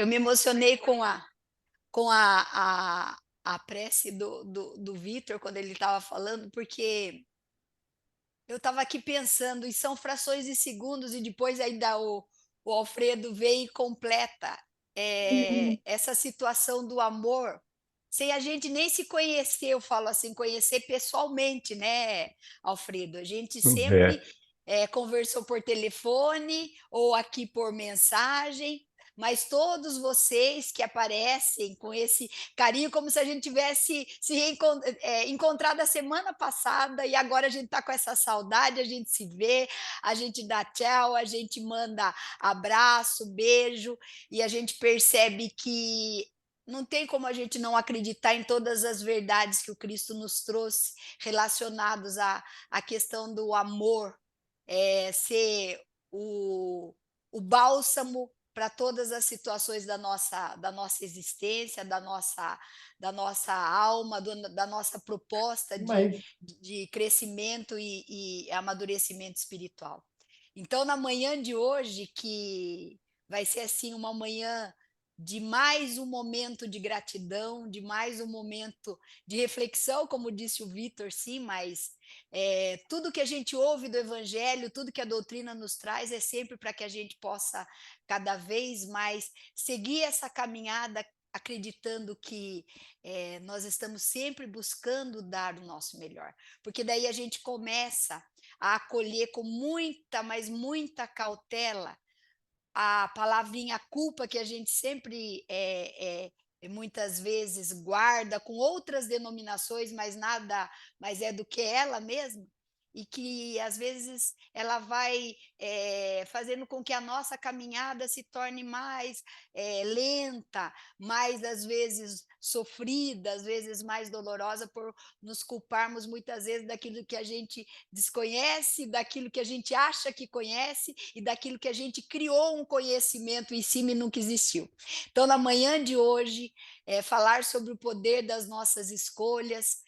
Eu me emocionei com a prece do Vitor, quando ele estava falando, porque eu estava aqui pensando, e são frações de segundos, e depois ainda o Alfredo vem e completa, Uhum. essa situação do amor, sem a gente nem se conhecer, eu falo assim, conhecer pessoalmente, né, Alfredo? A gente sempre, É. conversou por telefone ou aqui por mensagem, mas todos vocês que aparecem com esse carinho, como se a gente tivesse encontrado a semana passada e agora a gente está com essa saudade, a gente se vê, a gente dá tchau, a gente manda abraço, beijo, e a gente percebe que não tem como a gente não acreditar em todas as verdades que o Cristo nos trouxe relacionados à questão do amor, ser o, o bálsamo para todas as situações da nossa existência, da nossa alma, da nossa proposta de, Mas de crescimento e amadurecimento espiritual. Então, na manhã de hoje, que vai ser assim uma manhã de mais um momento de gratidão, de mais um momento de reflexão, como disse o Vitor, sim, mas tudo que a gente ouve do Evangelho, tudo que a doutrina nos traz é sempre para que a gente possa cada vez mais seguir essa caminhada, acreditando que nós estamos sempre buscando dar o nosso melhor, porque daí a gente começa a acolher com muita, mas muita cautela a palavrinha culpa que a gente sempre muitas vezes guarda com outras denominações, mas nada mais é do que ela mesma, e que às vezes ela vai fazendo com que a nossa caminhada se torne mais lenta, mais às vezes sofrida, às vezes mais dolorosa, por nos culparmos muitas vezes daquilo que a gente desconhece, daquilo que a gente acha que conhece e daquilo que a gente criou um conhecimento em cima e nunca existiu. Então, na manhã de hoje, falar sobre o poder das nossas escolhas,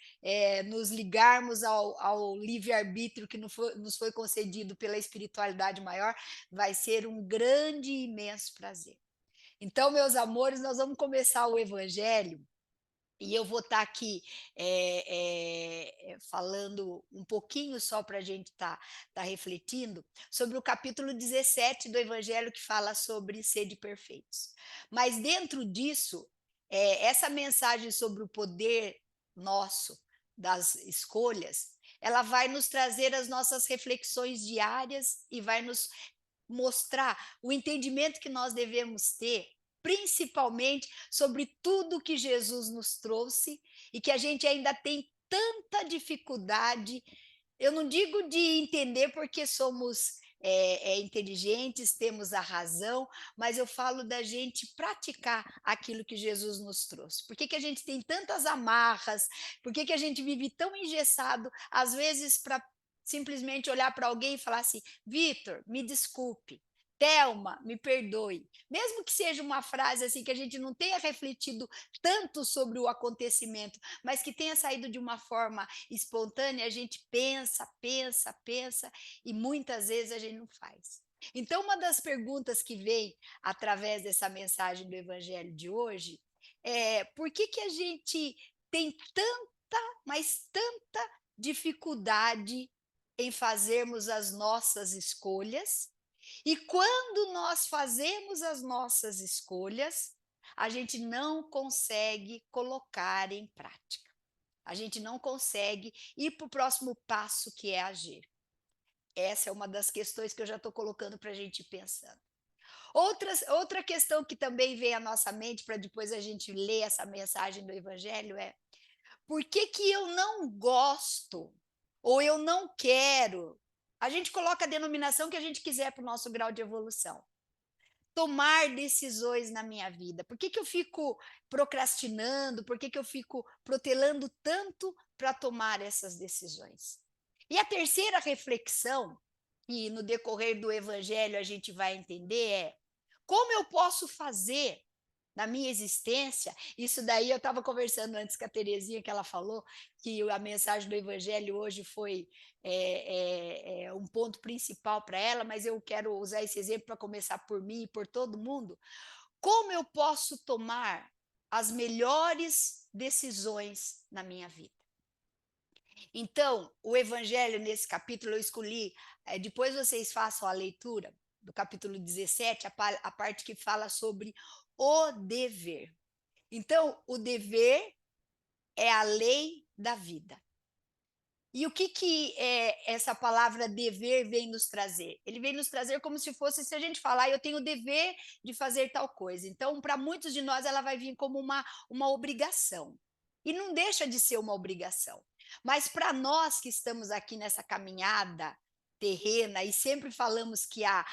nos ligarmos ao livre-arbítrio que nos foi concedido pela espiritualidade maior, vai ser um grande e imenso prazer. Então, meus amores, nós vamos começar o Evangelho e eu vou estar aqui falando um pouquinho só para a gente tá refletindo sobre o capítulo 17 do Evangelho, que fala sobre sede perfeitos. Mas dentro disso, essa mensagem sobre o poder nosso das escolhas, ela vai nos trazer as nossas reflexões diárias e vai nos mostrar o entendimento que nós devemos ter, principalmente sobre tudo que Jesus nos trouxe e que a gente ainda tem tanta dificuldade. Eu não digo de entender porque somos inteligentes, temos a razão, mas eu falo da gente praticar aquilo que Jesus nos trouxe. Por que, que a gente tem tantas amarras? Por que, que a gente vive tão engessado, às vezes, para simplesmente olhar para alguém e falar assim: Vitor, me desculpe. Thelma, me perdoe. Mesmo que seja uma frase assim que a gente não tenha refletido tanto sobre o acontecimento, mas que tenha saído de uma forma espontânea, a gente pensa, pensa, pensa e muitas vezes a gente não faz. Então, uma das perguntas que vem através dessa mensagem do Evangelho de hoje é: por que, que a gente tem tanta, mas tanta dificuldade em fazermos as nossas escolhas? E quando nós fazemos as nossas escolhas, a gente não consegue colocar em prática. A gente não consegue ir para o próximo passo, que é agir. Essa é uma das questões que eu já estou colocando para a gente ir pensando. Outra questão que também vem à nossa mente para depois a gente ler essa mensagem do Evangelho é: por que, que eu não gosto ou eu não quero? A gente coloca a denominação que a gente quiser para o nosso grau de evolução. Tomar decisões na minha vida. Por que, que eu fico procrastinando? Por que, que eu fico protelando tanto para tomar essas decisões? E a terceira reflexão, que no decorrer do evangelho a gente vai entender, é: como eu posso fazer na minha existência? Isso daí eu estava conversando antes com a Terezinha, que ela falou que a mensagem do Evangelho hoje foi um ponto principal para ela, mas eu quero usar esse exemplo para começar por mim e por todo mundo. como eu posso tomar as melhores decisões na minha vida. Então, o evangelho nesse capítulo eu escolhi, depois vocês façam a leitura do capítulo 17, a parte que fala sobre o dever. Então, o dever é a lei da vida. E o que essa palavra dever vem nos trazer? Ele vem nos trazer como se fosse, se a gente falar, eu tenho o dever de fazer tal coisa. Então, para muitos de nós, ela vai vir como uma obrigação. E não deixa de ser uma obrigação. Mas para nós que estamos aqui nessa caminhada terrena e sempre falamos que a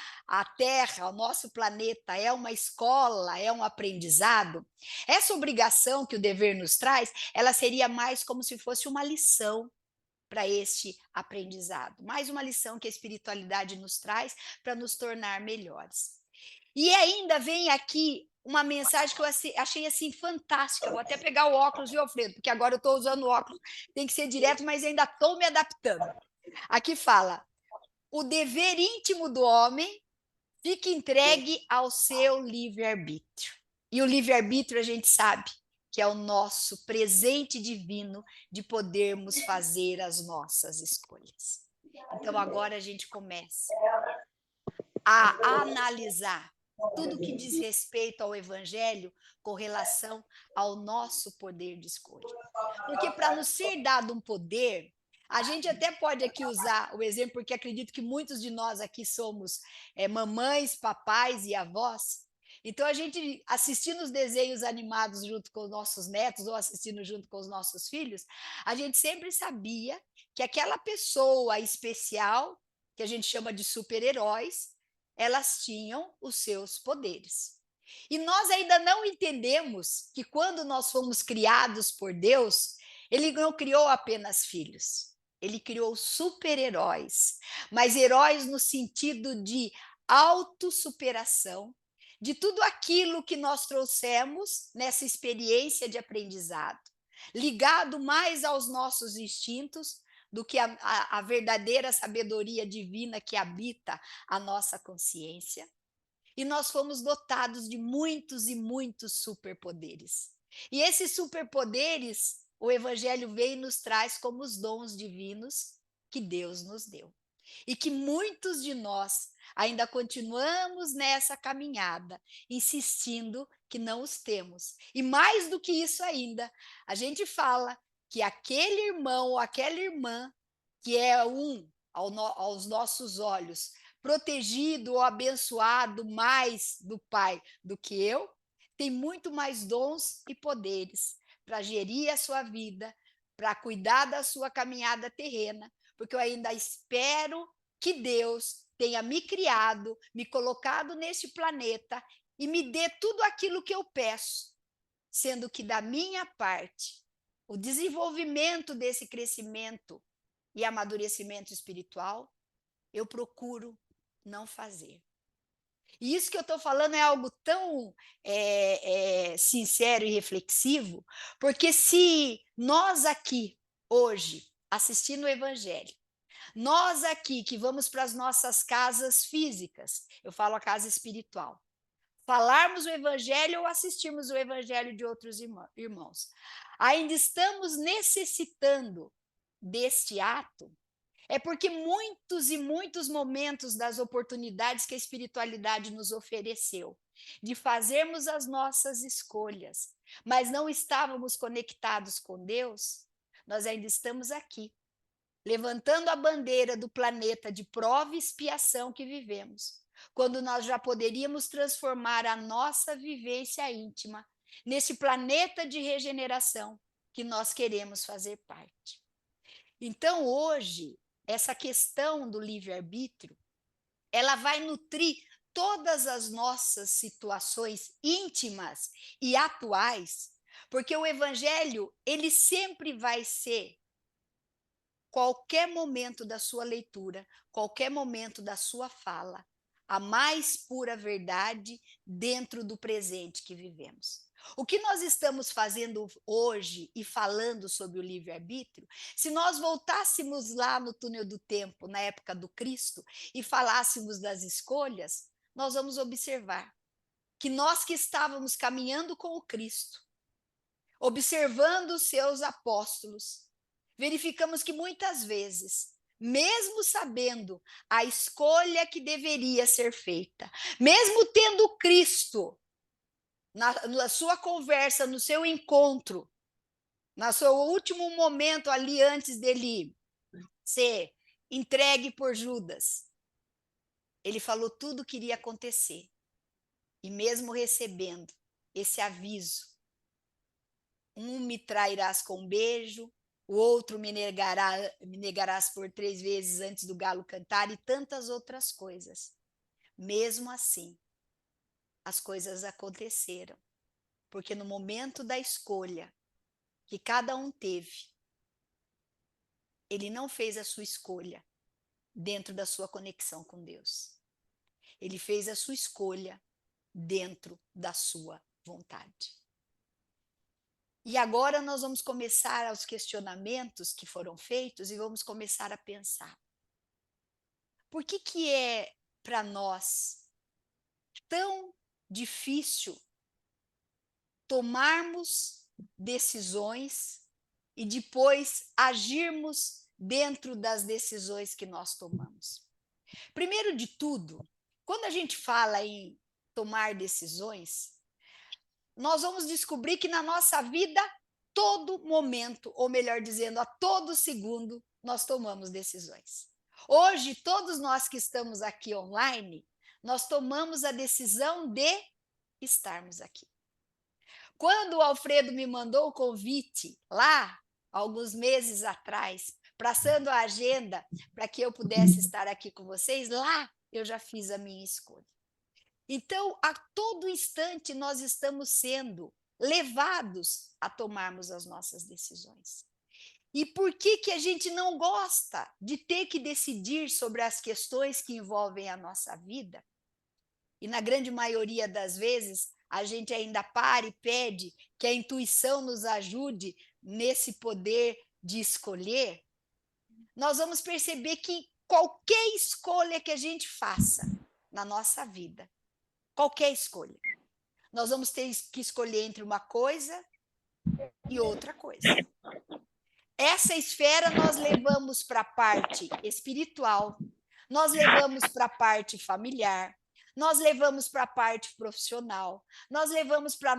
Terra, o nosso planeta, é uma escola, é um aprendizado, essa obrigação que o dever nos traz, ela seria mais como se fosse uma lição para este aprendizado. Mais uma lição que a espiritualidade nos traz para nos tornar melhores. E ainda vem aqui uma mensagem que eu achei assim fantástica. Vou até pegar o óculos, viu, Alfredo? Porque agora eu estou usando o óculos, tem que ser direto, mas ainda estou me adaptando. Aqui fala: o dever íntimo do homem fica entregue ao seu livre-arbítrio. E o livre-arbítrio a gente sabe que é o nosso presente divino de podermos fazer as nossas escolhas. Então agora a gente começa a analisar tudo que diz respeito ao evangelho com relação ao nosso poder de escolha. Porque para nos ser dado um poder, a gente até pode aqui usar o exemplo, porque acredito que muitos de nós aqui somos mamães, papais e avós. Então, a gente assistindo os desenhos animados junto com os nossos netos ou assistindo junto com os nossos filhos, a gente sempre sabia que aquela pessoa especial, que a gente chama de super-heróis, elas tinham os seus poderes. E nós ainda não entendemos que quando nós fomos criados por Deus, ele não criou apenas filhos, ele criou super-heróis, mas heróis no sentido de autossuperação, de tudo aquilo que nós trouxemos nessa experiência de aprendizado, ligado mais aos nossos instintos do que a verdadeira sabedoria divina que habita a nossa consciência. E nós fomos dotados de muitos e muitos superpoderes. E esses superpoderes, o Evangelho vem e nos traz como os dons divinos que Deus nos deu. E que muitos de nós ainda continuamos nessa caminhada, insistindo que não os temos. E mais do que isso ainda, a gente fala que aquele irmão ou aquela irmã que é aos nossos olhos, protegido ou abençoado mais do Pai do que eu, tem muito mais dons e poderes para gerir a sua vida, para cuidar da sua caminhada terrena, porque eu ainda espero que Deus tenha me criado, me colocado neste planeta e me dê tudo aquilo que eu peço, sendo que da minha parte, o desenvolvimento desse crescimento e amadurecimento espiritual, eu procuro não fazer. E isso que eu estou falando é algo tão sincero e reflexivo, porque se nós aqui, hoje, assistindo o Evangelho, nós aqui que vamos para as nossas casas físicas, eu falo a casa espiritual, falarmos o Evangelho ou assistirmos o Evangelho de outros irmãos, ainda estamos necessitando deste ato, é porque muitos e muitos momentos das oportunidades que a espiritualidade nos ofereceu, de fazermos as nossas escolhas, mas não estávamos conectados com Deus, nós ainda estamos aqui, levantando a bandeira do planeta de prova e expiação que vivemos, quando nós já poderíamos transformar a nossa vivência íntima nesse planeta de regeneração que nós queremos fazer parte. Então, hoje, essa questão do livre-arbítrio, ela vai nutrir todas as nossas situações íntimas e atuais, porque o evangelho, ele sempre vai ser, qualquer momento da sua leitura, qualquer momento da sua fala, a mais pura verdade dentro do presente que vivemos. O que nós estamos fazendo hoje e falando sobre o livre-arbítrio, se nós voltássemos lá no túnel do tempo, na época do Cristo, e falássemos das escolhas, nós vamos observar que nós que estávamos caminhando com o Cristo, observando os seus apóstolos, verificamos que muitas vezes, mesmo sabendo a escolha que deveria ser feita, mesmo tendo Cristo na sua conversa, no seu encontro, no seu último momento ali antes dele ser entregue por Judas, ele falou tudo o que iria acontecer. E mesmo recebendo esse aviso, um me trairás com um beijo, o outro me negarás por 3 vezes antes do galo cantar e tantas outras coisas. Mesmo assim, as coisas aconteceram, porque no momento da escolha que cada um teve, ele não fez a sua escolha dentro da sua conexão com Deus. Ele fez a sua escolha dentro da sua vontade. E agora nós vamos começar aos questionamentos que foram feitos e vamos começar a pensar. Por que é para nós tão difícil tomarmos decisões e depois agirmos dentro das decisões que nós tomamos? Primeiro de tudo, quando a gente fala em tomar decisões, nós vamos descobrir que na nossa vida, todo momento, ou melhor dizendo, a todo segundo, nós tomamos decisões. Hoje, todos nós que estamos aqui online, nós tomamos a decisão de estarmos aqui. Quando o Alfredo me mandou o convite lá, alguns meses atrás, traçando a agenda para que eu pudesse estar aqui com vocês, lá eu já fiz a minha escolha. Então, a todo instante, nós estamos sendo levados a tomarmos as nossas decisões. E por que a gente não gosta de ter que decidir sobre as questões que envolvem a nossa vida? E na grande maioria das vezes, a gente ainda para e pede que a intuição nos ajude nesse poder de escolher. Nós vamos perceber que qualquer escolha que a gente faça na nossa vida, qualquer escolha, nós vamos ter que escolher entre uma coisa e outra coisa. Essa esfera nós levamos para a parte espiritual, nós levamos para a parte familiar, nós levamos para a parte profissional, nós levamos para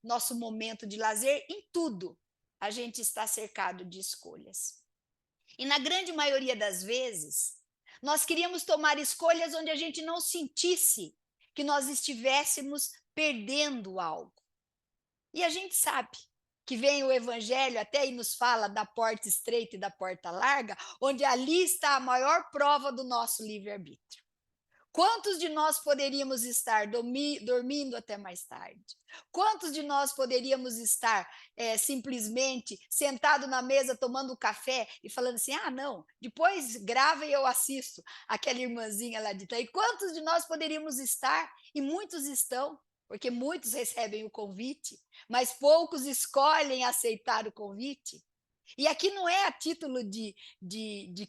nosso momento de lazer, em tudo a gente está cercado de escolhas. E na grande maioria das vezes, nós queríamos tomar escolhas onde a gente não sentisse que nós estivéssemos perdendo algo. E a gente sabe que vem o evangelho até e nos fala da porta estreita e da porta larga, onde ali está a maior prova do nosso livre-arbítrio. Quantos de nós poderíamos estar dormindo até mais tarde? Quantos de nós poderíamos estar simplesmente sentado na mesa tomando café e falando assim, não, depois grava e eu assisto aquela irmãzinha lá de trás. E quantos de nós poderíamos estar, e muitos estão, porque muitos recebem o convite, mas poucos escolhem aceitar o convite. E aqui não é a título de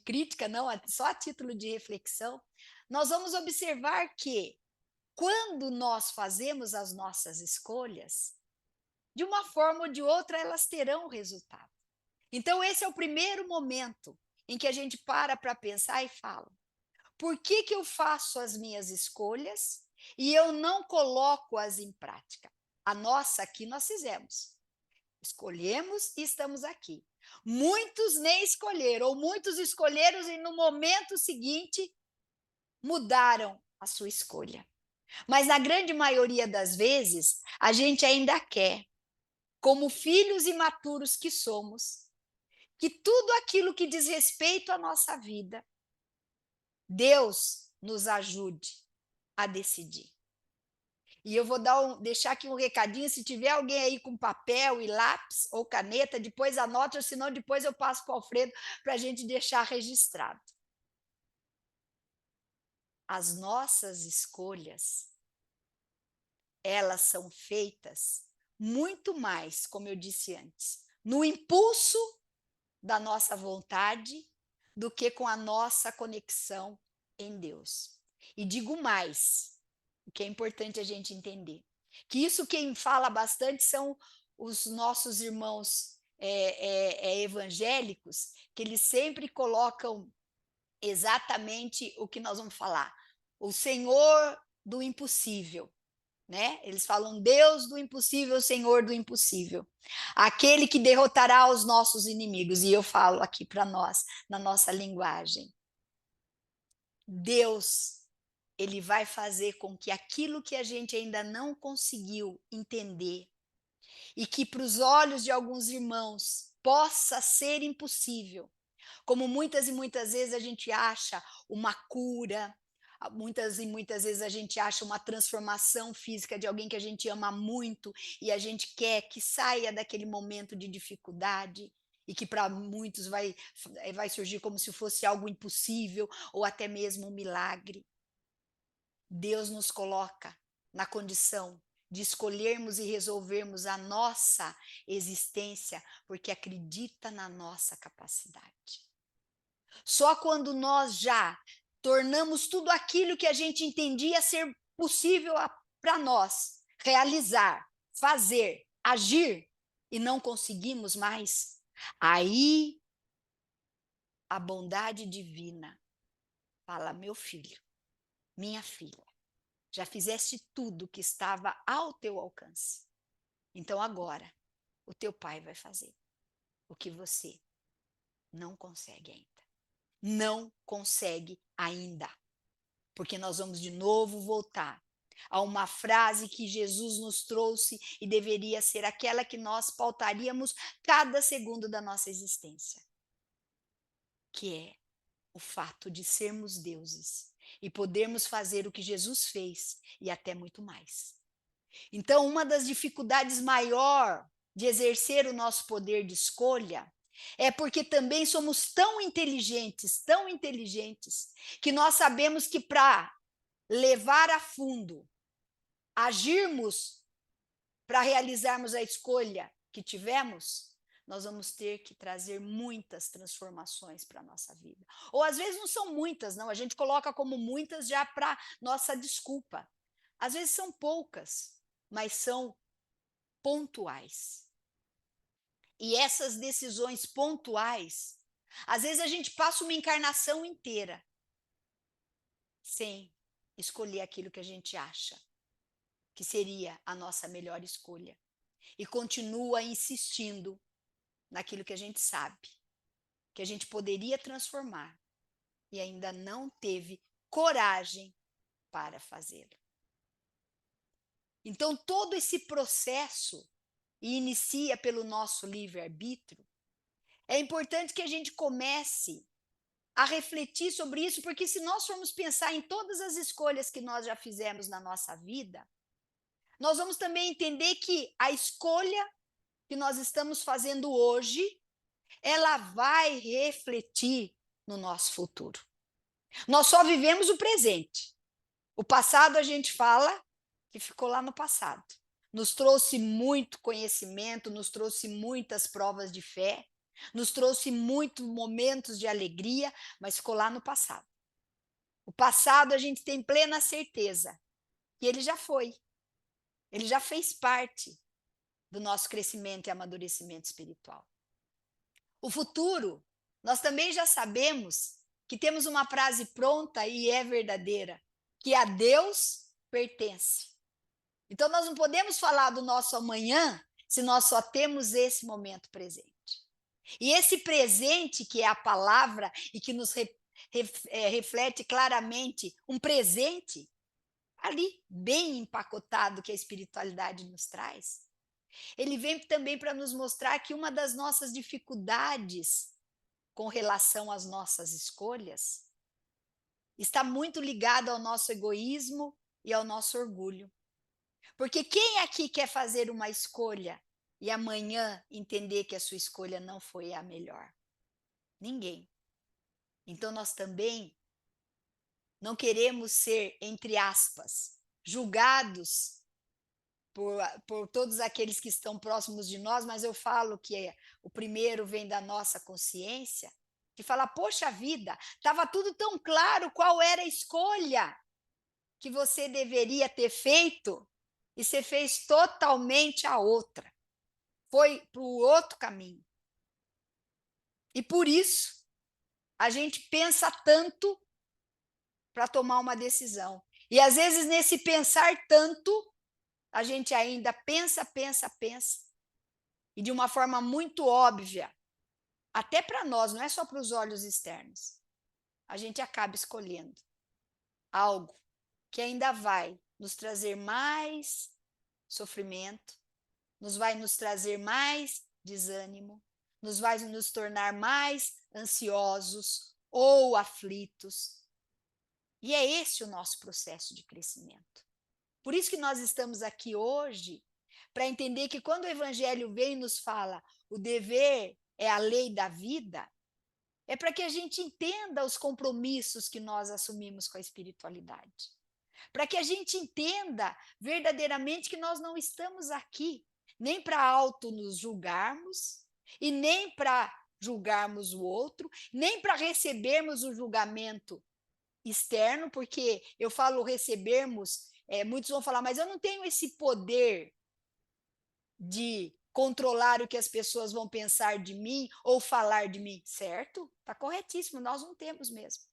crítica, não, é só a título de reflexão. Nós vamos observar que, quando nós fazemos as nossas escolhas, de uma forma ou de outra, elas terão resultado. Então, esse é o primeiro momento em que a gente para pensar e fala: por que eu faço as minhas escolhas e eu não coloco-as em prática? A nossa aqui nós fizemos. Escolhemos e estamos aqui. Muitos nem escolheram, ou muitos escolheram e no momento seguinte mudaram a sua escolha. Mas na grande maioria das vezes, a gente ainda quer, como filhos imaturos que somos, que tudo aquilo que diz respeito à nossa vida, Deus nos ajude a decidir. E eu vou deixar aqui um recadinho, se tiver alguém aí com papel e lápis ou caneta, depois anota, senão depois eu passo para o Alfredo para a gente deixar registrado. As nossas escolhas, elas são feitas muito mais, como eu disse antes, no impulso da nossa vontade do que com a nossa conexão em Deus. E digo mais, o que é importante a gente entender. Que isso quem fala bastante são os nossos irmãos evangélicos, que eles sempre colocam exatamente o que nós vamos falar. O Senhor do impossível, né? Eles falam Deus do impossível, Senhor do impossível. Aquele que derrotará os nossos inimigos. E eu falo aqui para nós, na nossa linguagem. Deus, ele vai fazer com que aquilo que a gente ainda não conseguiu entender e que para os olhos de alguns irmãos possa ser impossível, como muitas e muitas vezes a gente acha uma cura, muitas e muitas vezes a gente acha uma transformação física de alguém que a gente ama muito e a gente quer que saia daquele momento de dificuldade e que para muitos vai surgir como se fosse algo impossível ou até mesmo um milagre. Deus nos coloca na condição de escolhermos e resolvermos a nossa existência porque acredita na nossa capacidade. Só quando nós já tornamos tudo aquilo que a gente entendia ser possível para nós realizar, fazer, agir e não conseguimos mais, aí a bondade divina fala: meu filho, minha filha, já fizeste tudo que estava ao teu alcance. Então agora o teu pai vai fazer o que você não consegue ainda. Não consegue ainda. Porque nós vamos de novo voltar a uma frase que Jesus nos trouxe e deveria ser aquela que nós pautaríamos cada segundo da nossa existência, que é o fato de sermos deuses e podermos fazer o que Jesus fez e até muito mais. Então, uma das dificuldades maior de exercer o nosso poder de escolha é porque também somos tão inteligentes, que nós sabemos que para levar a fundo, agirmos para realizarmos a escolha que tivemos, nós vamos ter que trazer muitas transformações para a nossa vida. Ou às vezes não são muitas, não, a gente coloca como muitas já para nossa desculpa. Às vezes são poucas, mas são pontuais. E essas decisões pontuais, às vezes a gente passa uma encarnação inteira sem escolher aquilo que a gente acha que seria a nossa melhor escolha. E continua insistindo naquilo que a gente sabe, que a gente poderia transformar e ainda não teve coragem para fazê-lo. Então, todo esse processo inicia pelo nosso livre-arbítrio. É importante que a gente comece a refletir sobre isso, porque se nós formos pensar em todas as escolhas que nós já fizemos na nossa vida, nós vamos também entender que a escolha que nós estamos fazendo hoje, ela vai refletir no nosso futuro. Nós só vivemos o presente. O passado a gente fala que ficou lá no passado. Nos trouxe muito conhecimento, nos trouxe muitas provas de fé, nos trouxe muitos momentos de alegria, mas ficou lá no passado. O passado a gente tem plena certeza que ele já foi. Ele já fez parte do nosso crescimento e amadurecimento espiritual. O futuro, nós também já sabemos que temos uma frase pronta e é verdadeira, que a Deus pertence. Então nós não podemos falar do nosso amanhã se nós só temos esse momento presente. E esse presente, que é a palavra e que nos reflete claramente um presente ali, bem empacotado, que a espiritualidade nos traz, ele vem também para nos mostrar que uma das nossas dificuldades com relação às nossas escolhas está muito ligada ao nosso egoísmo e ao nosso orgulho. Porque quem aqui quer fazer uma escolha e amanhã entender que a sua escolha não foi a melhor? Ninguém. Então nós também não queremos ser, entre aspas, julgados por todos aqueles que estão próximos de nós, mas eu falo que o primeiro vem da nossa consciência, de falar, poxa vida, estava tudo tão claro qual era a escolha. que você deveria ter feito e você fez totalmente a outra. Foi para o outro caminho. E por isso, a gente pensa tanto para tomar uma decisão. E às vezes, nesse pensar tanto, a gente ainda pensa, pensa, pensa. E de uma forma muito óbvia, até para nós, não é só para os olhos externos, a gente acaba escolhendo algo que ainda vai nos trazer mais sofrimento, vai nos trazer mais desânimo, vai nos tornar mais ansiosos ou aflitos. E é esse o nosso processo de crescimento. Por isso que nós estamos aqui hoje, para entender que quando o Evangelho vem e nos fala o dever é a lei da vida, é para que a gente entenda os compromissos que nós assumimos com a espiritualidade. Para que a gente entenda verdadeiramente que nós não estamos aqui nem para auto nos julgarmos e nem para julgarmos o outro, nem para recebermos o julgamento externo, porque eu falo recebermos, muitos vão falar, mas eu não tenho esse poder de controlar o que as pessoas vão pensar de mim ou falar de mim, certo? Está corretíssimo, nós não temos mesmo.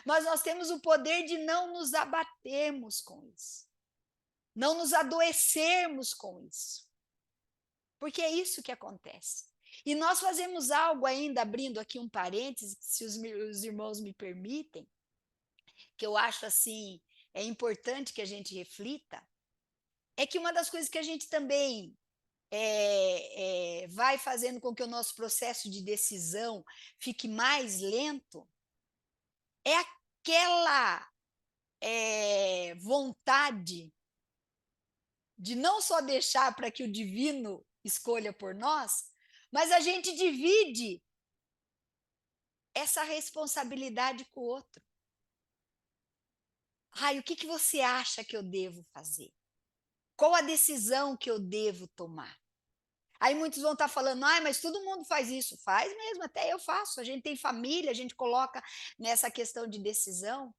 Mas nós temos o poder de não nos abatermos com isso, não nos adoecermos com isso, porque é isso que acontece. E nós fazemos algo ainda, abrindo aqui um parênteses, se os irmãos me permitem, que eu acho assim, é importante que a gente reflita, é que uma das coisas que a gente também vai fazendo com que o nosso processo de decisão fique mais lento, é aquela vontade de não só deixar para que o divino escolha por nós, mas a gente divide essa responsabilidade com o outro. Ai, o que você acha que eu devo fazer? Qual a decisão que eu devo tomar? Aí muitos vão estar falando, ai, mas todo mundo faz isso. Faz mesmo, até eu faço. A gente tem família, a gente coloca nessa questão de decisão.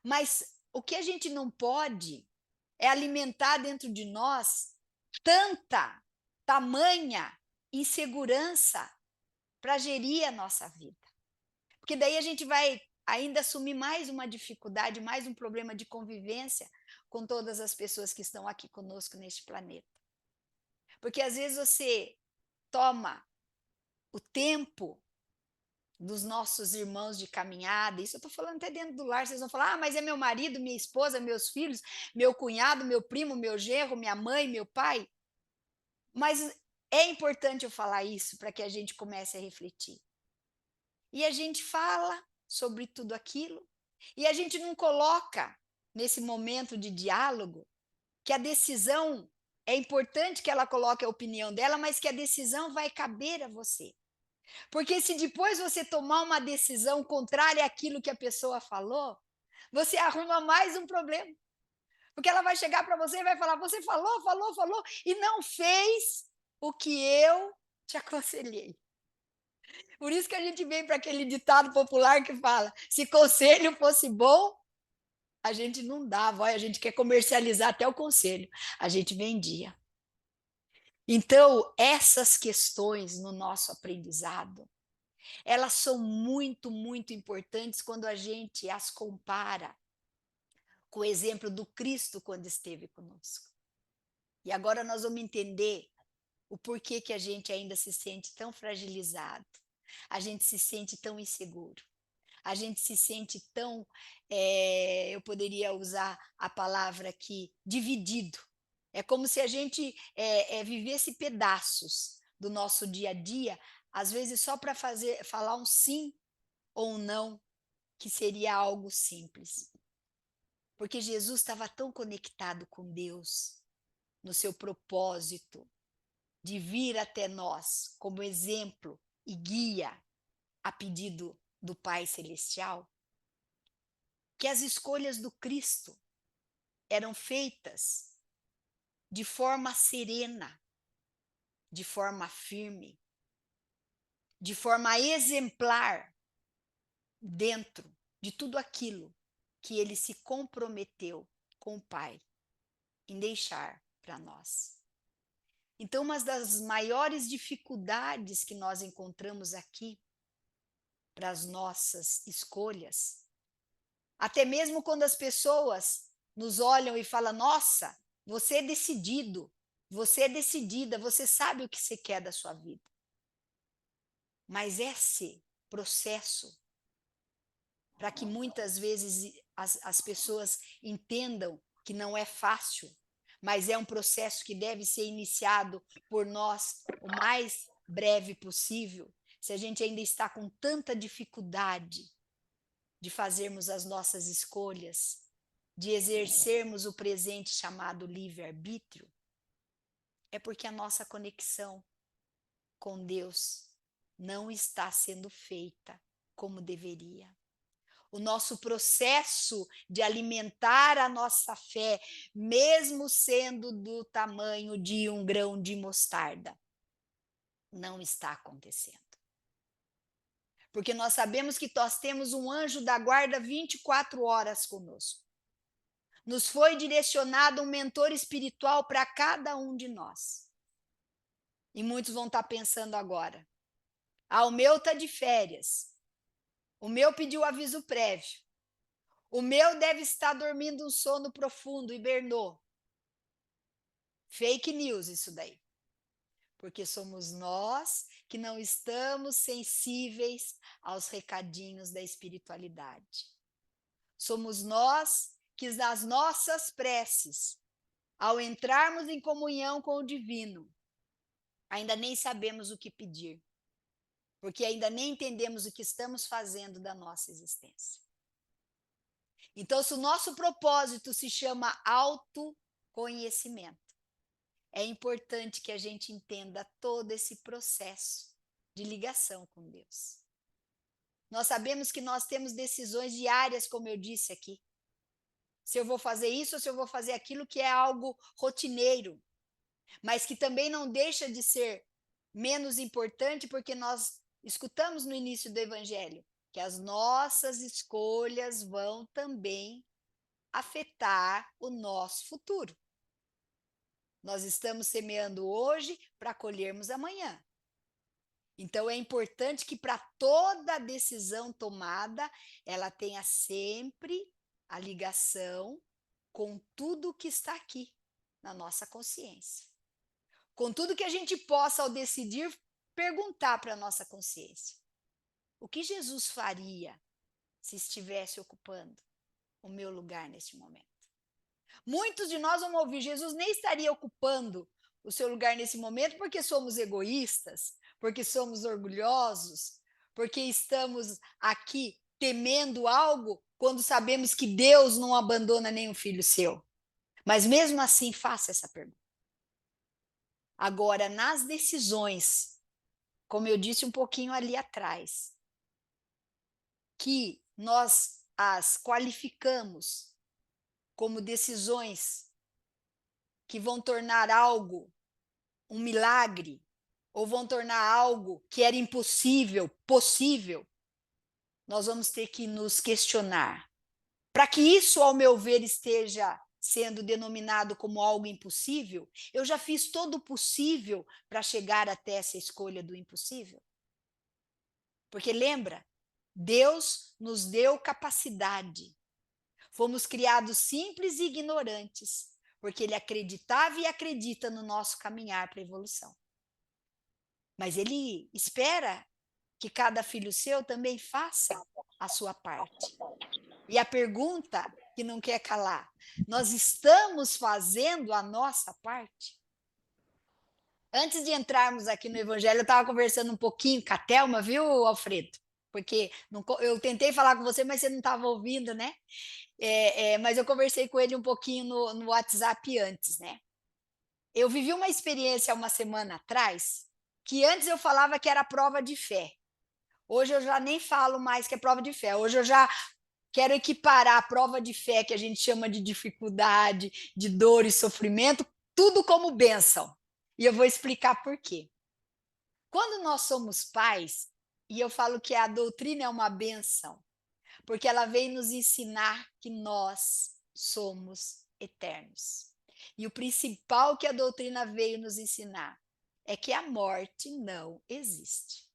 Mas o que a gente não pode é alimentar dentro de nós tamanha insegurança para gerir a nossa vida. Porque daí a gente vai ainda assumir mais uma dificuldade, mais um problema de convivência com todas as pessoas que estão aqui conosco neste planeta. Porque às vezes você toma o tempo dos nossos irmãos de caminhada, isso eu estou falando até dentro do lar, vocês vão falar, ah, mas é meu marido, minha esposa, meus filhos, meu cunhado, meu primo, meu genro, minha mãe, meu pai. Mas é importante eu falar isso para que a gente comece a refletir. E a gente fala sobre tudo aquilo, e a gente não coloca nesse momento de diálogo que a decisão, é importante que ela coloque a opinião dela, mas que a decisão vai caber a você. Porque se depois você tomar uma decisão contrária àquilo que a pessoa falou, você arruma mais um problema. Porque ela vai chegar para você e vai falar: você falou, falou, falou, e não fez o que eu te aconselhei. Por isso que a gente vem para aquele ditado popular que fala: se conselho fosse bom, a gente não dava, olha, a gente quer comercializar até o conselho, a gente vendia. Então, essas questões no nosso aprendizado, elas são muito, muito importantes quando a gente as compara com o exemplo do Cristo quando esteve conosco. E agora nós vamos entender o porquê que a gente ainda se sente tão fragilizado, a gente se sente tão inseguro, a gente se sente tão, eu poderia usar a palavra aqui, dividido. É como se a gente vivesse pedaços do nosso dia a dia, às vezes só para falar um sim ou um não, que seria algo simples. Porque Jesus estava tão conectado com Deus, no seu propósito de vir até nós como exemplo e guia a pedido do Pai Celestial, que as escolhas do Cristo eram feitas de forma serena, de forma firme, de forma exemplar, dentro de tudo aquilo que ele se comprometeu com o Pai em deixar para nós. Então, uma das maiores dificuldades que nós encontramos aqui para as nossas escolhas, até mesmo quando as pessoas nos olham e falam: nossa, você é decidido, você é decidida, você sabe o que você quer da sua vida. Mas esse processo, para que muitas vezes as pessoas entendam que não é fácil, mas é um processo que deve ser iniciado por nós o mais breve possível, se a gente ainda está com tanta dificuldade de fazermos as nossas escolhas, de exercermos o presente chamado livre-arbítrio, é porque a nossa conexão com Deus não está sendo feita como deveria. O nosso processo de alimentar a nossa fé, mesmo sendo do tamanho de um grão de mostarda, não está acontecendo. Porque nós sabemos que nós temos um anjo da guarda 24 horas conosco. Nos foi direcionado um mentor espiritual para cada um de nós. E muitos vão estar pensando agora: o meu está de férias, o meu pediu aviso prévio, o meu deve estar dormindo um sono profundo, hibernou. Fake news isso daí. Porque somos nós que não estamos sensíveis aos recadinhos da espiritualidade. Somos nós que nas nossas preces, ao entrarmos em comunhão com o divino, ainda nem sabemos o que pedir, porque ainda nem entendemos o que estamos fazendo da nossa existência. Então, se o nosso propósito se chama autoconhecimento, é importante que a gente entenda todo esse processo de ligação com Deus. Nós sabemos que nós temos decisões diárias, como eu disse aqui. Se eu vou fazer isso ou se eu vou fazer aquilo, que é algo rotineiro, mas que também não deixa de ser menos importante, porque nós escutamos no início do Evangelho que as nossas escolhas vão também afetar o nosso futuro. Nós estamos semeando hoje para colhermos amanhã. Então, é importante que para toda decisão tomada, ela tenha sempre a ligação com tudo que está aqui na nossa consciência. Com tudo que a gente possa, ao decidir, perguntar para a nossa consciência: o que Jesus faria se estivesse ocupando o meu lugar neste momento? Muitos de nós vão ouvir: Jesus nem estaria ocupando o seu lugar nesse momento porque somos egoístas, porque somos orgulhosos, porque estamos aqui temendo algo quando sabemos que Deus não abandona nenhum filho seu. Mas mesmo assim, faça essa pergunta. Agora, nas decisões, como eu disse um pouquinho ali atrás, que nós as qualificamos como decisões que vão tornar algo um milagre, ou vão tornar algo que era impossível, possível, nós vamos ter que nos questionar. Para que isso, ao meu ver, esteja sendo denominado como algo impossível, eu já fiz todo o possível para chegar até essa escolha do impossível? Porque lembra, Deus nos deu capacidade. Fomos criados simples e ignorantes, porque Ele acreditava e acredita no nosso caminhar para a evolução. Mas Ele espera que cada filho seu também faça a sua parte. E a pergunta que não quer calar: nós estamos fazendo a nossa parte? Antes de entrarmos aqui no Evangelho, eu estava conversando um pouquinho com a Thelma, viu, Alfredo? Porque eu tentei falar com você, mas você não estava ouvindo, né? Mas eu conversei com ele um pouquinho no WhatsApp antes, né? Eu vivi uma experiência uma semana atrás, que antes eu falava que era prova de fé. Hoje eu já nem falo mais que é prova de fé. Hoje eu já quero equiparar a prova de fé, que a gente chama de dificuldade, de dor e sofrimento, tudo como bênção. E eu vou explicar por quê. Quando nós somos pais, e eu falo que a doutrina é uma bênção, porque ela vem nos ensinar que nós somos eternos. E o principal que a doutrina veio nos ensinar é que a morte não existe.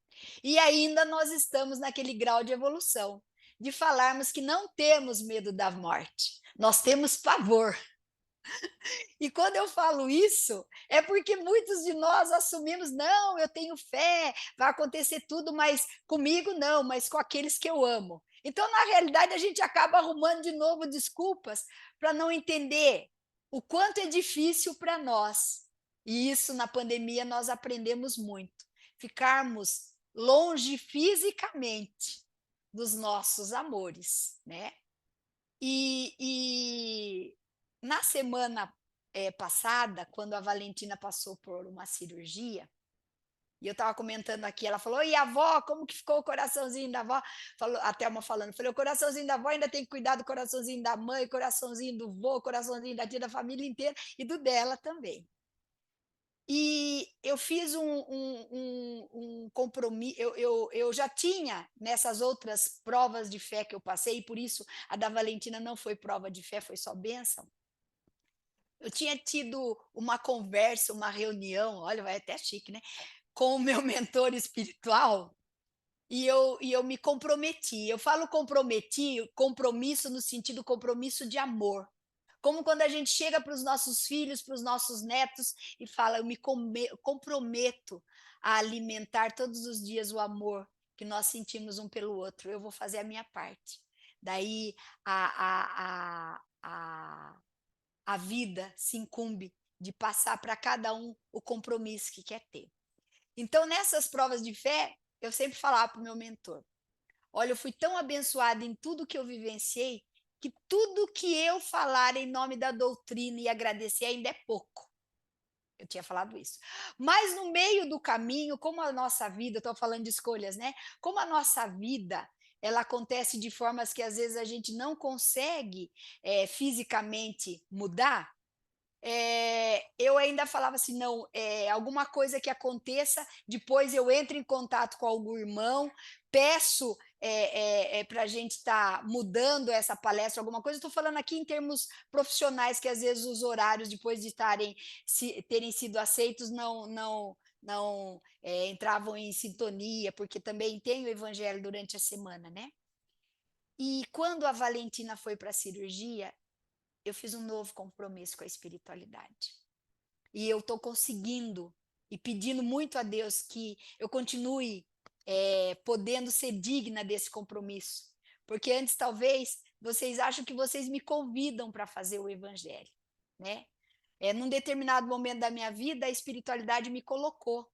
E ainda nós estamos naquele grau de evolução, de falarmos que não temos medo da morte, nós temos pavor. E quando eu falo isso, é porque muitos de nós assumimos: "Não, eu tenho fé, vai acontecer tudo, mas comigo não, mas com aqueles que eu amo". Então, na realidade, a gente acaba arrumando de novo desculpas para não entender o quanto é difícil para nós. E isso na pandemia nós aprendemos muito, ficarmos longe fisicamente dos nossos amores, né. E na semana, passada, quando a Valentina passou por uma cirurgia, e eu estava comentando aqui, ela falou: "E a avó, como que ficou o coraçãozinho da avó?" Falou a Thelma falando, falei: "O coraçãozinho da avó ainda tem que cuidar do coraçãozinho da mãe, coraçãozinho do vô, coraçãozinho da tia, da família inteira e do dela também". E eu fiz um compromisso. Eu já tinha nessas outras provas de fé que eu passei, e por isso a da Valentina não foi prova de fé, foi só bênção. Eu tinha tido uma conversa, uma reunião, olha, vai até chique, né, com o meu mentor espiritual, e eu me comprometi. Eu falo comprometi, compromisso no sentido compromisso de amor. Como quando a gente chega para os nossos filhos, para os nossos netos e fala: "Eu me comprometo a alimentar todos os dias o amor que nós sentimos um pelo outro, eu vou fazer a minha parte". Daí a vida se incumbe de passar para cada um o compromisso que quer ter. Então, nessas provas de fé, eu sempre falava para o meu mentor: "Olha, eu fui tão abençoada em tudo que eu vivenciei, que tudo que eu falar em nome da doutrina e agradecer ainda é pouco". Eu tinha falado isso. Mas no meio do caminho, como a nossa vida, estou falando de escolhas, né? Como a nossa vida, ela acontece de formas que às vezes a gente não consegue fisicamente mudar, eu ainda falava assim: "Não, alguma coisa que aconteça, depois eu entro em contato com algum irmão, peço, pra gente estar mudando essa palestra, alguma coisa". Estou falando aqui em termos profissionais, que às vezes os horários, depois de terem sido aceitos, não, entravam em sintonia, porque também tem o evangelho durante a semana, né. E quando a Valentina foi para a cirurgia, eu fiz um novo compromisso com a espiritualidade. E eu estou conseguindo e pedindo muito a Deus que eu continue podendo ser digna desse compromisso. Porque antes, talvez, vocês acham que vocês me convidam para fazer o evangelho, né? Num determinado momento da minha vida, a espiritualidade me colocou.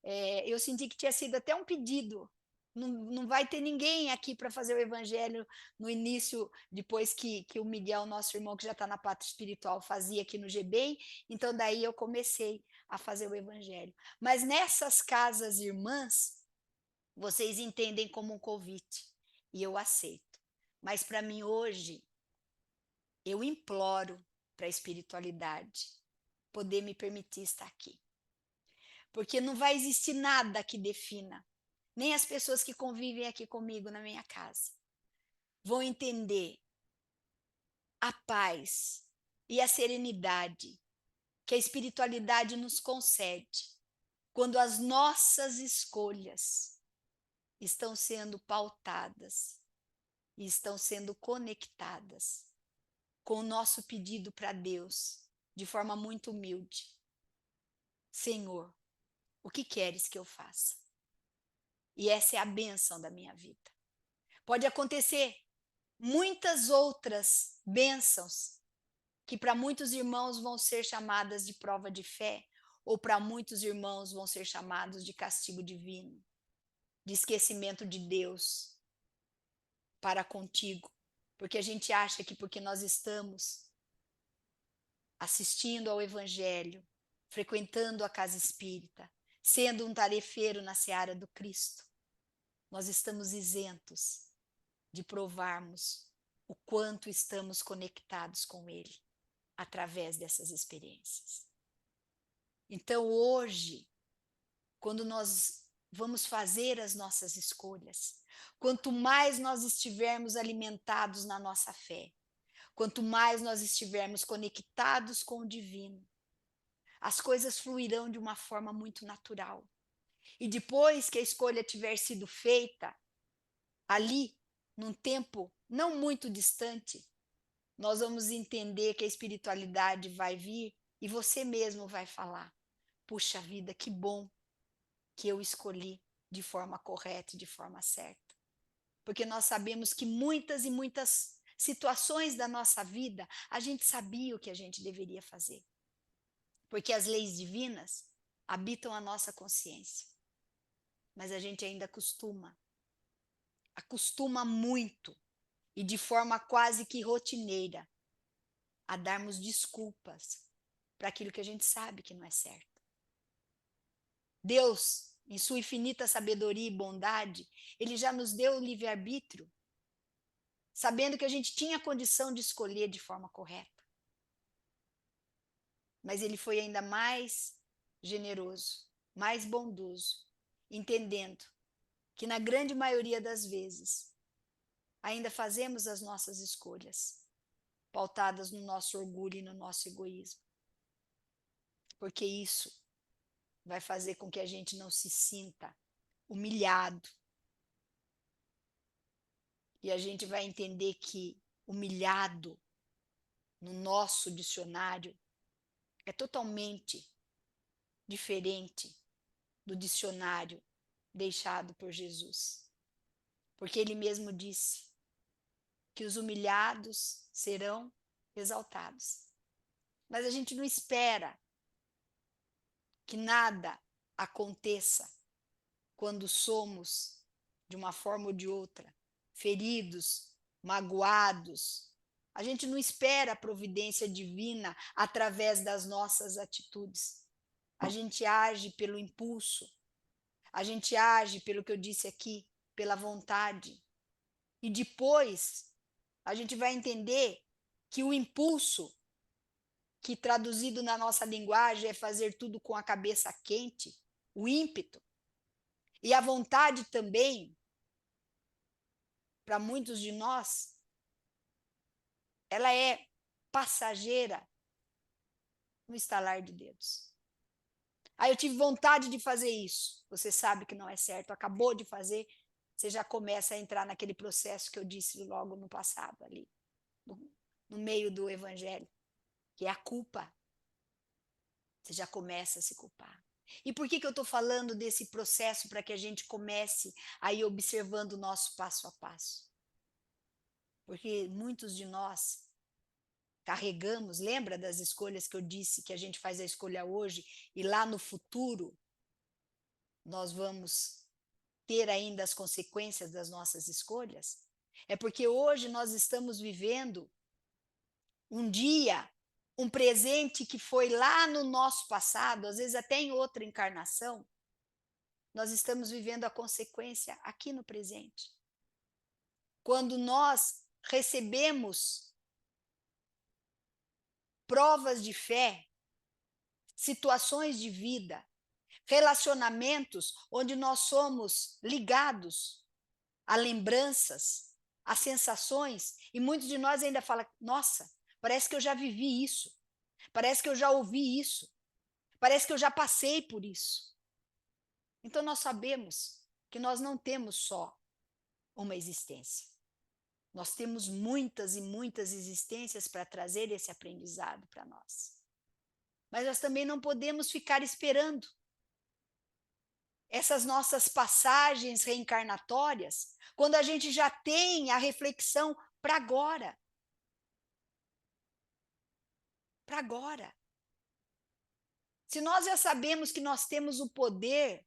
Eu senti que tinha sido até um pedido. Não vai ter ninguém aqui para fazer o evangelho no início, depois que o Miguel, nosso irmão, que já está na pátria espiritual, fazia aqui no GBEM. Então, daí eu comecei a fazer o evangelho. Mas nessas casas irmãs, vocês entendem como um convite, e eu aceito. Mas para mim hoje, eu imploro para a espiritualidade poder me permitir estar aqui. Porque não vai existir nada que defina, nem as pessoas que convivem aqui comigo na minha casa vão entender a paz e a serenidade que a espiritualidade nos concede quando as nossas escolhas estão sendo pautadas e estão sendo conectadas com o nosso pedido para Deus de forma muito humilde: Senhor, o que queres que eu faça? E essa é a bênção da minha vida. Pode acontecer muitas outras bênçãos que para muitos irmãos vão ser chamadas de prova de fé, ou para muitos irmãos vão ser chamados de castigo divino, de esquecimento de Deus para contigo, porque a gente acha que porque nós estamos assistindo ao evangelho, frequentando a casa espírita, sendo um tarefeiro na seara do Cristo, nós estamos isentos de provarmos o quanto estamos conectados com Ele através dessas experiências. Então, hoje, quando nós vamos fazer as nossas escolhas, quanto mais nós estivermos alimentados na nossa fé, Quanto mais nós estivermos conectados com o divino, as coisas fluirão de uma forma muito natural. E depois que a escolha tiver sido feita, ali, num tempo não muito distante, nós vamos entender que a espiritualidade vai vir e você mesmo vai falar: puxa vida, que bom que eu escolhi de forma correta e de forma certa. Porque nós sabemos que muitas e muitas situações da nossa vida, a gente sabia o que a gente deveria fazer. Porque as leis divinas habitam a nossa consciência. Mas a gente ainda acostuma muito e de forma quase que rotineira a darmos desculpas para aquilo que a gente sabe que não é certo. Deus, em sua infinita sabedoria e bondade, ele já nos deu o livre-arbítrio, sabendo que a gente tinha condição de escolher de forma correta. Mas ele foi ainda mais generoso, mais bondoso, entendendo que na grande maioria das vezes ainda fazemos as nossas escolhas pautadas no nosso orgulho e no nosso egoísmo. Porque isso vai fazer com que a gente não se sinta humilhado. E a gente vai entender que humilhado, no nosso dicionário, é totalmente diferente do dicionário deixado por Jesus. Porque ele mesmo disse que os humilhados serão exaltados. Mas a gente não espera que nada aconteça quando somos, de uma forma ou de outra, feridos, magoados. A gente não espera a providência divina através das nossas atitudes. A gente age pelo impulso. A gente age pelo que eu disse aqui, pela vontade. E depois a gente vai entender que o impulso, que traduzido na nossa linguagem é fazer tudo com a cabeça quente, o ímpeto, e a vontade também, para muitos de nós, ela é passageira no estalar de dedos. Aí eu tive vontade de fazer isso. Você sabe que não é certo, acabou de fazer, você já começa a entrar naquele processo que eu disse logo no passado ali, no meio do evangelho, que é a culpa. Você já começa a se culpar. E por que eu estou falando desse processo para que a gente comece a ir observando o nosso passo a passo? Porque muitos de nós carregamos, lembra das escolhas que eu disse que a gente faz a escolha hoje e lá no futuro nós vamos ter ainda as consequências das nossas escolhas? É porque hoje nós estamos vivendo um dia, um presente que foi lá no nosso passado, às vezes até em outra encarnação, nós estamos vivendo a consequência aqui no presente. Quando nós recebemos provas de fé, situações de vida, relacionamentos onde nós somos ligados a lembranças, a sensações, e muitos de nós ainda falam: nossa, parece que eu já vivi isso, parece que eu já ouvi isso, parece que eu já passei por isso. Então nós sabemos que nós não temos só uma existência. Nós temos muitas e muitas existências para trazer esse aprendizado para nós. Mas nós também não podemos ficar esperando essas nossas passagens reencarnatórias, quando a gente já tem a reflexão para agora. Para agora. Se nós já sabemos que nós temos o poder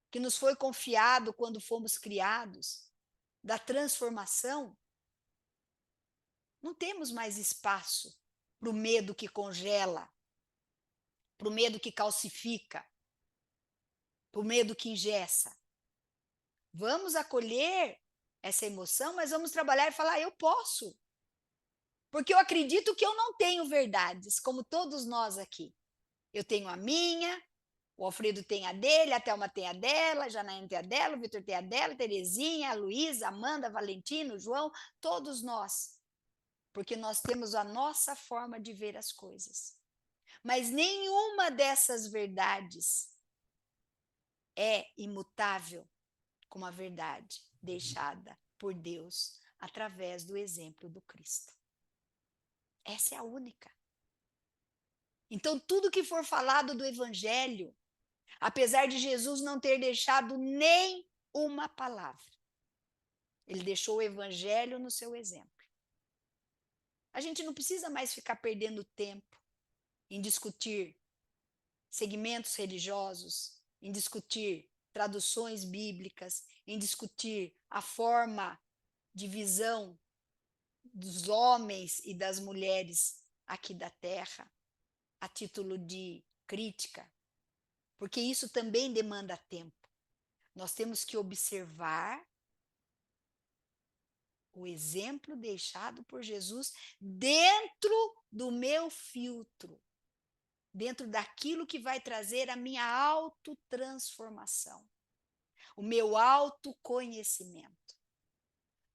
que nos foi confiado quando fomos criados, da transformação, não temos mais espaço para o medo que congela, para o medo que calcifica, para o medo que engessa. Vamos acolher essa emoção, mas vamos trabalhar e falar: eu posso. Porque eu acredito que eu não tenho verdades, como todos nós aqui. Eu tenho a minha, o Alfredo tem a dele, a Thelma tem a dela, a Janaína tem a dela, o Vitor tem a dela, a Terezinha, a Luísa, a Amanda, a Valentina, o João, todos nós. porque nós temos a nossa forma de ver as coisas. Mas nenhuma dessas verdades é imutável como a verdade deixada por Deus através do exemplo do Cristo. Essa é a única. Então, tudo que for falado do Evangelho, apesar de Jesus não ter deixado nem uma palavra, ele deixou o Evangelho no seu exemplo. A gente não precisa mais ficar perdendo tempo em discutir segmentos religiosos, em discutir traduções bíblicas, em discutir a forma de visão dos homens e das mulheres aqui da Terra, a título de crítica, porque isso também demanda tempo. Nós temos que observar o exemplo deixado por Jesus dentro do meu filtro, dentro daquilo que vai trazer a minha autotransformação, o meu autoconhecimento.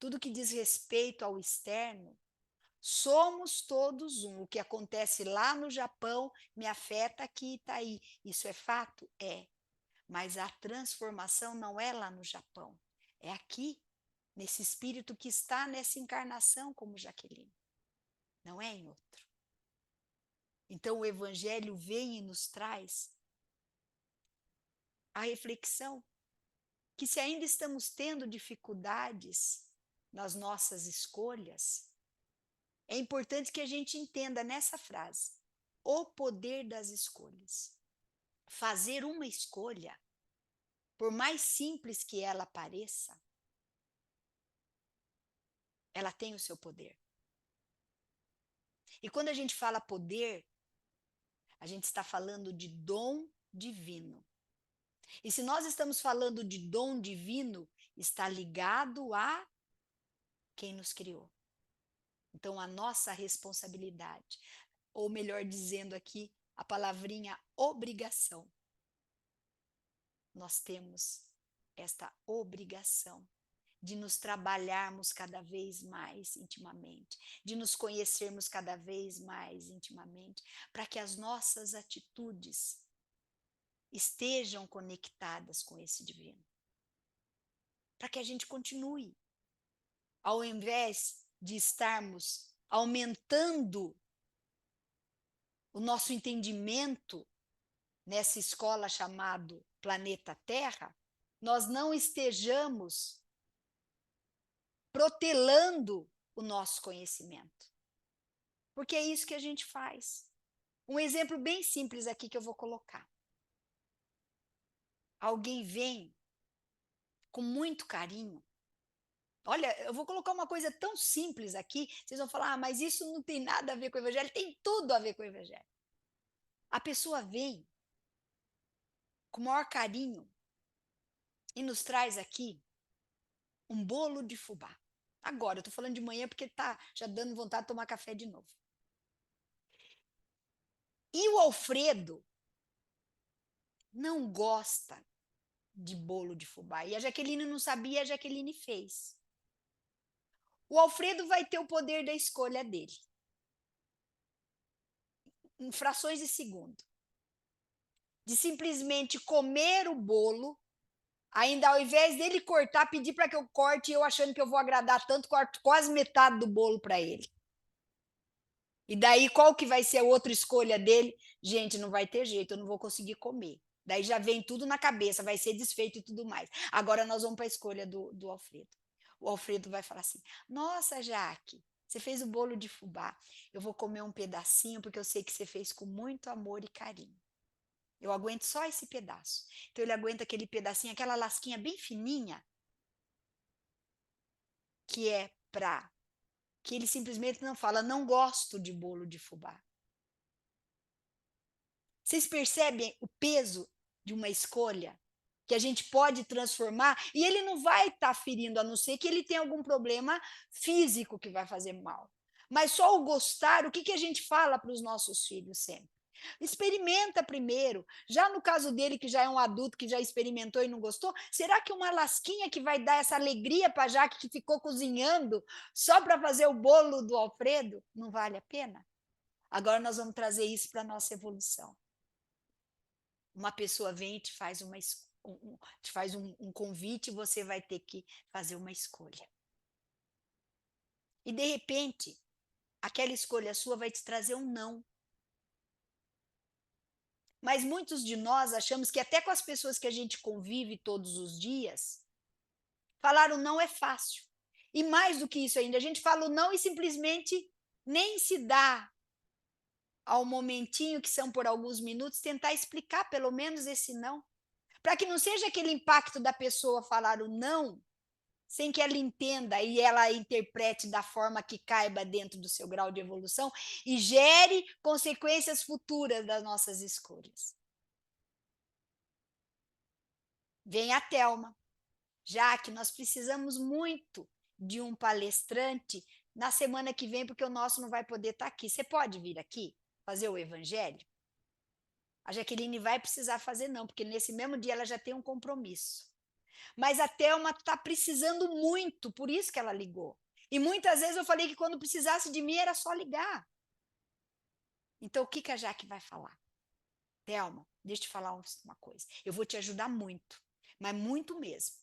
Tudo que diz respeito ao externo, somos todos um. O que acontece lá no Japão me afeta aqui e está aí. Isso é fato? É. Mas a transformação não é lá no Japão, é aqui, nesse espírito que está nessa encarnação como Jaqueline, não é em outro. Então o Evangelho vem e nos traz a reflexão que, se ainda estamos tendo dificuldades nas nossas escolhas, é importante que a gente entenda nessa frase o poder das escolhas. Fazer uma escolha, por mais simples que ela pareça, ela tem o seu poder. E quando a gente fala poder, a gente está falando de dom divino. E se nós estamos falando de dom divino, está ligado a quem nos criou. Então, a nossa responsabilidade, ou melhor dizendo aqui, a palavrinha obrigação. Nós temos esta obrigação de nos trabalharmos cada vez mais intimamente, de nos conhecermos cada vez mais intimamente, para que as nossas atitudes estejam conectadas com esse divino. Para que a gente continue, ao invés de estarmos aumentando o nosso entendimento nessa escola chamada planeta Terra, nós não estejamos protelando o nosso conhecimento. Porque é isso que a gente faz. Um exemplo bem simples aqui que eu vou colocar. Alguém vem com muito carinho. Olha, eu vou colocar uma coisa tão simples aqui, vocês vão falar, mas isso não tem nada a ver com o Evangelho. Tem tudo a ver com o Evangelho. A pessoa vem com o maior carinho e nos traz aqui um bolo de fubá. Agora, eu estou falando de manhã porque está já dando vontade de tomar café de novo. E o Alfredo não gosta de bolo de fubá. E a Jaqueline não sabia, a Jaqueline fez. O Alfredo vai ter o poder da escolha dele. Em frações de segundo. De simplesmente comer o bolo, ainda ao invés dele cortar, pedir para que eu corte, eu achando que eu vou agradar tanto, corto quase metade do bolo para ele. E daí, qual que vai ser a outra escolha dele? Gente, não vai ter jeito, eu não vou conseguir comer. Daí já vem tudo na cabeça, vai ser desfeito e tudo mais. Agora nós vamos para a escolha do Alfredo. O Alfredo vai falar assim, nossa, Jaque, você fez o bolo de fubá. Eu vou comer um pedacinho, porque eu sei que você fez com muito amor e carinho. Eu aguento só esse pedaço. Então ele aguenta aquele pedacinho, aquela lasquinha bem fininha, que é para que ele simplesmente não fala, não gosto de bolo de fubá. Vocês percebem o peso de uma escolha que a gente pode transformar? E ele não vai estar ferindo, a não ser que ele tenha algum problema físico que vai fazer mal. Mas só o gostar, o que a gente fala para os nossos filhos sempre? Experimenta primeiro. Já no caso dele, que já é um adulto, que já experimentou e não gostou, será que uma lasquinha que vai dar essa alegria para a Jaque, que ficou cozinhando só para fazer o bolo do Alfredo, não vale a pena? Agora nós vamos trazer isso para a nossa evolução. Uma pessoa vem e te faz um convite, você vai ter que fazer uma escolha. E de repente, aquela escolha sua vai te trazer um não. Mas muitos de nós achamos que até com as pessoas que a gente convive todos os dias, falar o não é fácil. E mais do que isso ainda, a gente fala o não e simplesmente nem se dá ao momentinho, que são por alguns minutos, tentar explicar pelo menos esse não. Para que não seja aquele impacto da pessoa falar o não, sem que ela entenda e ela interprete da forma que caiba dentro do seu grau de evolução e gere consequências futuras das nossas escolhas. Vem a Thelma. Já que nós precisamos muito de um palestrante na semana que vem, porque o nosso não vai poder estar aqui. Você pode vir aqui fazer o evangelho? A Jaqueline vai precisar fazer não, porque nesse mesmo dia ela já tem um compromisso. Mas a Thelma está precisando muito, por isso que ela ligou. E muitas vezes eu falei que quando precisasse de mim era só ligar. Então o que a Jaque vai falar? Thelma, deixa eu te falar uma coisa. Eu vou te ajudar muito, mas muito mesmo.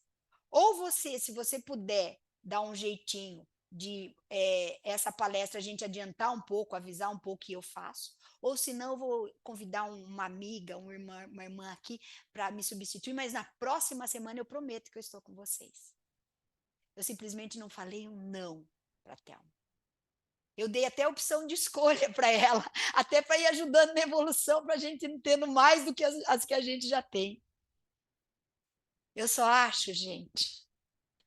Ou você, se você puder dar um jeitinho de essa palestra a gente adiantar um pouco, avisar um pouco que eu faço, ou se não eu vou convidar uma amiga, uma irmã aqui para me substituir, mas na próxima semana eu prometo que eu estou com vocês. Eu simplesmente não falei um não para a Thelma. Eu dei até a opção de escolha para ela, até para ir ajudando na evolução, para a gente tendo mais do que as que a gente já tem. Eu só acho, gente,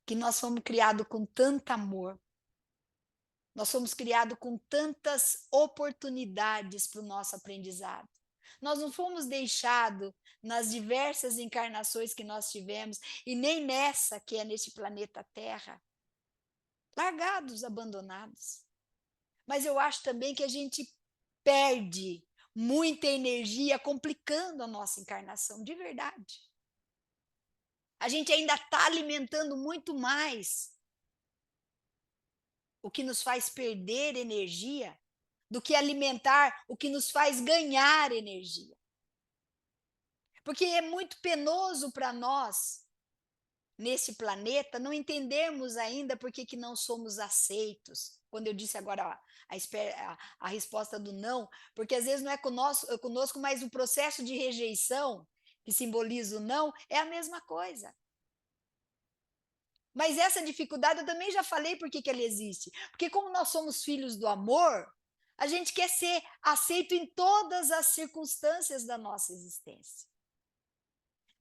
que nós fomos criados com tanto amor, nós fomos criados com tantas oportunidades para o nosso aprendizado. Nós não fomos deixados nas diversas encarnações que nós tivemos, e nem nessa que é neste planeta Terra, largados, abandonados. Mas eu acho também que a gente perde muita energia complicando a nossa encarnação, de verdade. A gente ainda está alimentando muito mais o que nos faz perder energia do que alimentar o que nos faz ganhar energia. Porque é muito penoso para nós, nesse planeta, não entendermos ainda por que não somos aceitos. Quando eu disse agora a resposta do não, porque às vezes não é conosco, mas o processo de rejeição, que simboliza o não, é a mesma coisa. Mas essa dificuldade eu também já falei por que ela existe. Porque como nós somos filhos do amor, a gente quer ser aceito em todas as circunstâncias da nossa existência.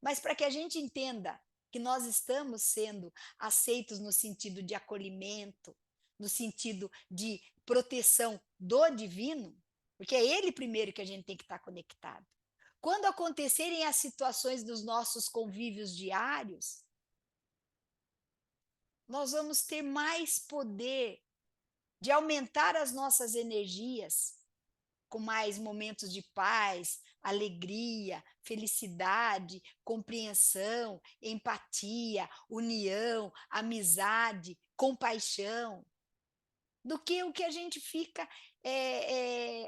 Mas para que a gente entenda que nós estamos sendo aceitos no sentido de acolhimento, no sentido de proteção do divino, porque é ele primeiro que a gente tem que estar conectado. Quando acontecerem as situações dos nossos convívios diários, nós vamos ter mais poder de aumentar as nossas energias com mais momentos de paz, alegria, felicidade, compreensão, empatia, união, amizade, compaixão, do que o que a gente fica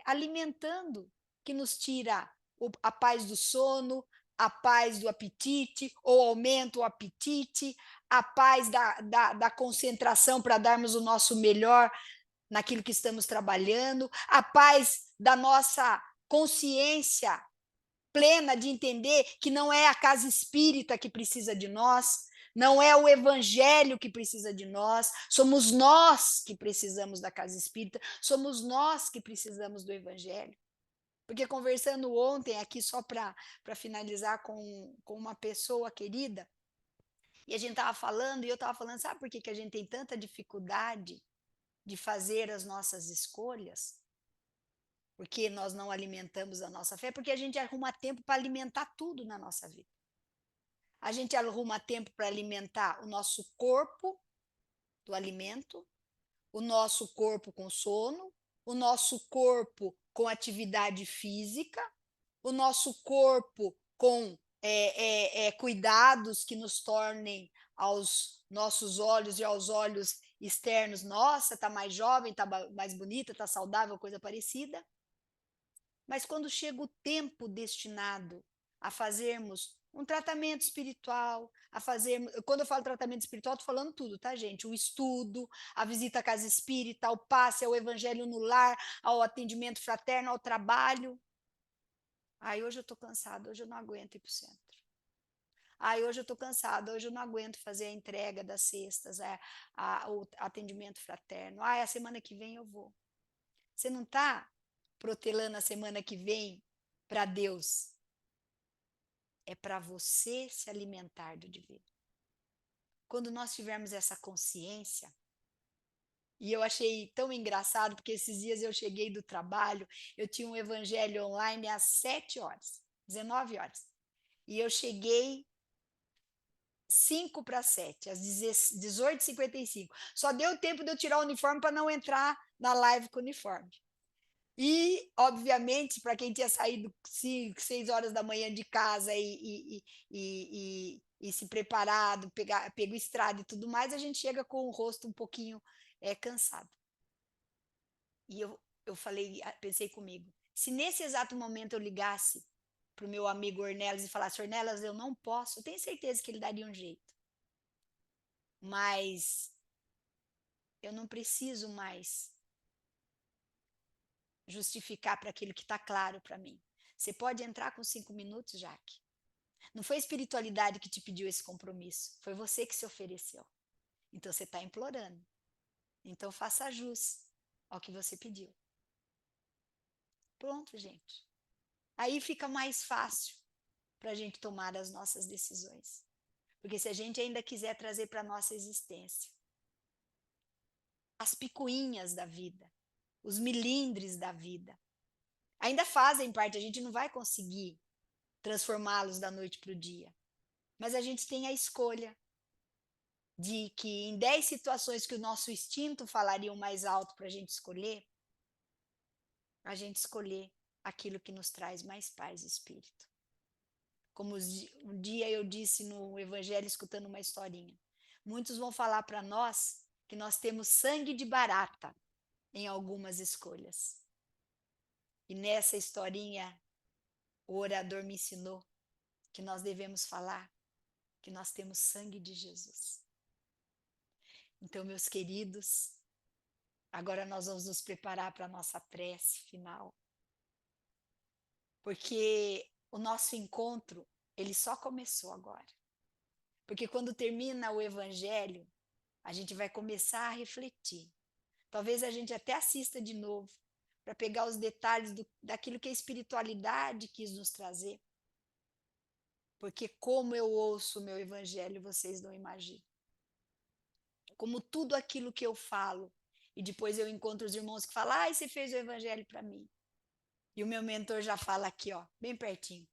alimentando, que nos tira a paz do sono, a paz do apetite, ou aumenta o apetite, a paz da concentração para darmos o nosso melhor naquilo que estamos trabalhando, a paz da nossa consciência plena de entender que não é a casa espírita que precisa de nós, não é o evangelho que precisa de nós, somos nós que precisamos da casa espírita, somos nós que precisamos do evangelho. Porque conversando ontem aqui, só para finalizar com uma pessoa querida, e a gente estava falando, e eu estava falando, sabe por que a gente tem tanta dificuldade de fazer as nossas escolhas? Porque nós não alimentamos a nossa fé, porque a gente arruma tempo para alimentar tudo na nossa vida. A gente arruma tempo para alimentar o nosso corpo do alimento, o nosso corpo com sono, o nosso corpo com atividade física, o nosso corpo com cuidados que nos tornem aos nossos olhos e aos olhos externos, nossa, está mais jovem, está mais bonita, está saudável, coisa parecida. Mas quando chega o tempo destinado a fazermos um tratamento espiritual, a fazermos, quando eu falo tratamento espiritual, estou falando tudo, tá, gente? O estudo, a visita à casa espírita, o passe, ao evangelho no lar, ao atendimento fraterno, ao trabalho. Aí hoje eu estou cansada, hoje eu não aguento ir para o centro. Aí hoje eu estou cansada, hoje eu não aguento fazer a entrega das cestas, o atendimento fraterno. A semana que vem eu vou. Você não está protelando a semana que vem para Deus. É para você se alimentar do divino. Quando nós tivermos essa consciência, e eu achei tão engraçado, porque esses dias eu cheguei do trabalho, eu tinha um evangelho online às 7 horas, 19 horas. E eu cheguei 5 para 7, às 18h55. Só deu tempo de eu tirar o uniforme para não entrar na live com o uniforme. E, obviamente, para quem tinha saído 5, 6 horas da manhã de casa e se preparado, pego estrada e tudo mais, a gente chega com o rosto um pouquinho cansado. E eu falei, pensei comigo, se nesse exato momento eu ligasse para o meu amigo Ornelas e falasse, Ornelas, eu não posso, eu tenho certeza que ele daria um jeito. Mas eu não preciso mais justificar para aquilo que está claro para mim. Você pode entrar com 5 minutos, Jaque. Não foi a espiritualidade que te pediu esse compromisso, foi você que se ofereceu. Então você está implorando. Então faça jus ao que você pediu. Pronto, gente. Aí fica mais fácil para a gente tomar as nossas decisões. Porque se a gente ainda quiser trazer para a nossa existência as picuinhas da vida, os milindres da vida, ainda fazem parte, a gente não vai conseguir transformá-los da noite para o dia. Mas a gente tem a escolha de que em 10 situações que o nosso instinto falaria o mais alto para a gente escolher aquilo que nos traz mais paz e espírito. Como um dia eu disse no Evangelho, escutando uma historinha, muitos vão falar para nós que nós temos sangue de barata em algumas escolhas. E nessa historinha, o orador me ensinou que nós devemos falar que nós temos sangue de Jesus. Então, meus queridos, agora nós vamos nos preparar para a nossa prece final. Porque o nosso encontro, ele só começou agora. Porque quando termina o evangelho, a gente vai começar a refletir. Talvez a gente até assista de novo, para pegar os detalhes daquilo que a espiritualidade quis nos trazer. Porque como eu ouço o meu evangelho, vocês não imaginam. Como tudo aquilo que eu falo, e depois eu encontro os irmãos que falam, você fez o evangelho para mim. E o meu mentor já fala aqui, ó, bem pertinho.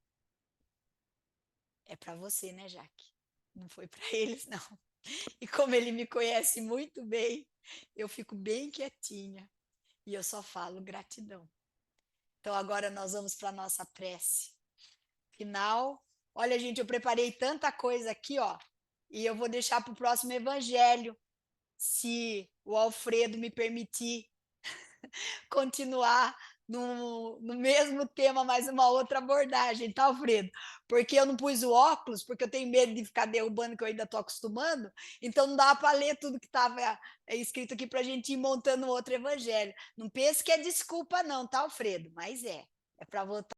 É para você, né, Jaque? Não foi para eles, não. E como ele me conhece muito bem, eu fico bem quietinha. E eu só falo gratidão. Então agora nós vamos para a nossa prece final. Olha, gente, eu preparei tanta coisa aqui, ó. E eu vou deixar para o próximo evangelho, se o Alfredo me permitir continuar no mesmo tema, mas uma outra abordagem, tá, Alfredo? Porque eu não pus o óculos, porque eu tenho medo de ficar derrubando, que eu ainda estou acostumando, então não dá para ler tudo que estava escrito aqui para a gente ir montando outro evangelho. Não pense que é desculpa não, tá, Alfredo? Mas é para voltar.